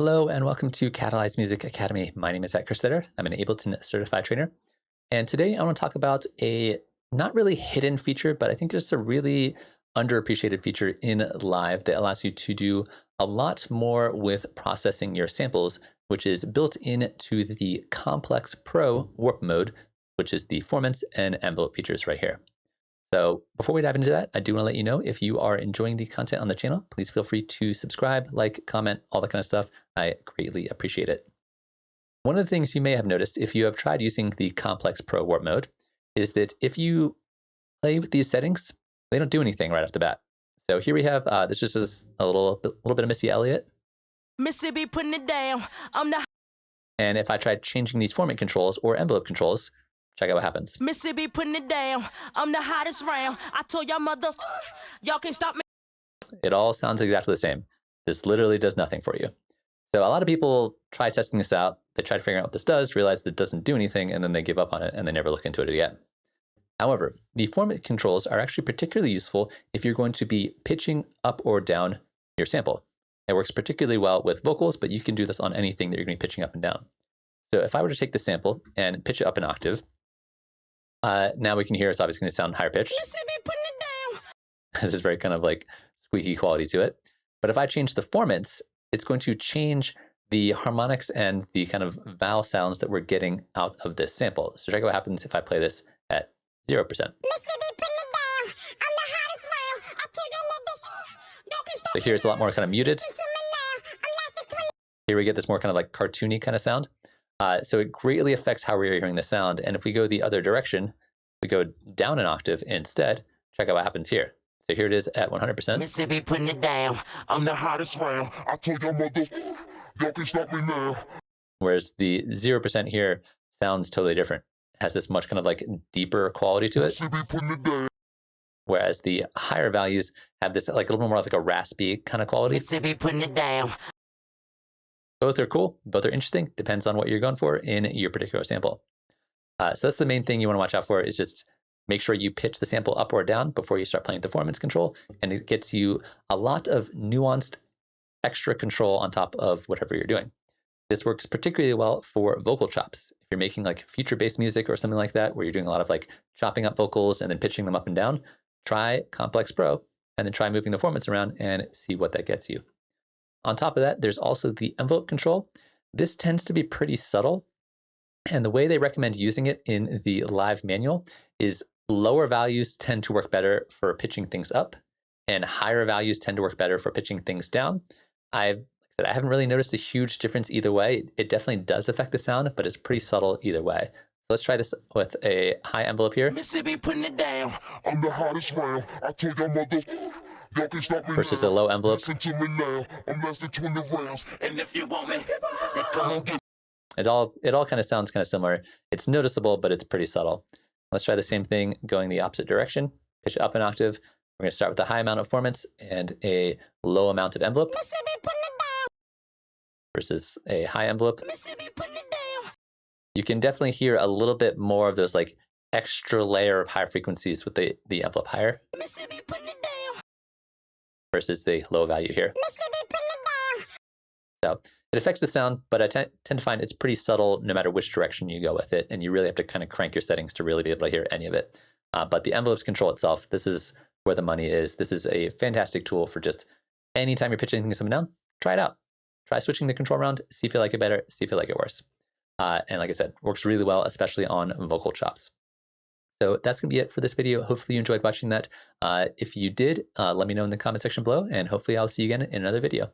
Hello and welcome to Catalyze Music Academy. My name is Zaak Kerstetter. I'm an Ableton Certified Trainer. And today I want to talk about a not really hidden feature, but I think it's a really underappreciated feature in Live that allows you to do a lot more with processing your samples, which is built into the Complex Pro Warp mode, which is the formants and envelope features right here. So before we dive into that, I do want to let you know if you are enjoying the content on the channel, please feel free to subscribe, like, comment, all that kind of stuff. I greatly appreciate it. One of the things you may have noticed if you have tried using the Complex Pro Warp mode is that if you play with these settings, they don't do anything right off the bat. So here we have, this is just a little bit of Missy Elliott. Mississippi putting it down. And if I tried changing these format controls or envelope controls, check out what happens. Mississippi putting it down. I'm the hottest round. I told y'all mother, y'all can't stop me. It all sounds exactly the same. This literally does nothing for you. So a lot of people try testing this out. They try to figure out what this does, realize that it doesn't do anything, and then they give up on it and they never look into it again. However, the format controls are actually particularly useful if you're going to be pitching up or down your sample. It works particularly well with vocals, but you can do this on anything that you're going to be pitching up and down. So if I were to take the sample and pitch it up an octave, now we can hear it's obviously going to sound higher pitched. Mississippi putting it down. This is very kind of like squeaky quality to it. But if I change the formants, it's going to change the harmonics and the kind of vowel sounds that we're getting out of this sample. So check out what happens if I play this at 0%. Mississippi putting it down. I'm the hottest round. I told y'all mother, y'all can't stop So here it's a lot more kind of muted. me now. Here we get this more kind of like cartoony kind of sound. So it greatly affects how we're hearing the sound. And if we go the other direction, we go down an octave instead, check out what happens here. So here it is at 100%. Mississippi putting it down. I'm the hottest round. I told y'all mother, y'all can't stop me now. Whereas the 0% here sounds totally different. It has this much kind of like deeper quality to it. Mississippi putting it down. Whereas the higher values have this like a little more like a raspy kind of quality. Mississippi putting it down. Both are cool, both are interesting, depends on what you're going for in your particular sample. So that's the main thing you want to watch out for is just make sure you pitch the sample up or down before you start playing the formants control, and it gets you a lot of nuanced extra control on top of whatever you're doing. This works particularly well for vocal chops. If you're making like future-based music or something like that, where you're doing a lot of like chopping up vocals and then pitching them up and down, try Complex Pro and then try moving the formats around and see what that gets you. On top of that, there's also the envelope control. This tends to be pretty subtle. And the way they recommend using it in the Live manual is lower values tend to work better for pitching things up and higher values tend to work better for pitching things down. I haven't really noticed a huge difference either way. It definitely does affect the sound, but it's pretty subtle either way. So let's try this with a high envelope here. Mississippi putting it down. I'm the hottest round. I told y'all mother, y'all can stop me versus now. A low envelope. Listen to me now. I'm less than 20 rounds. And if you want me, then come on, get It all kind of sounds kind of similar. It's noticeable, but it's pretty subtle. Let's try the same thing going the opposite direction. Pitch it up an octave. We're going to start with a high amount of formants and a low amount of envelope Mississippi putting it down. versus a high envelope. Mississippi putting it down. You can definitely hear a little bit more of those like extra layer of high frequencies with the envelope higher Mississippi putting it down. versus the low value here. Mississippi putting it down. So it affects the sound, but I tend to find it's pretty subtle no matter which direction you go with it. And you really have to kind of crank your settings to really be able to hear any of it. But the envelopes control itself, this is where the money is. This is a fantastic tool for just anytime you're pitching things up and down, try it out. Try switching the control around, see if you like it better, see if you like it worse. And like I said, works really well, especially on vocal chops. So that's going to be it for this video. Hopefully you enjoyed watching that. If you did, let me know in the comment section below, and hopefully I'll see you again in another video.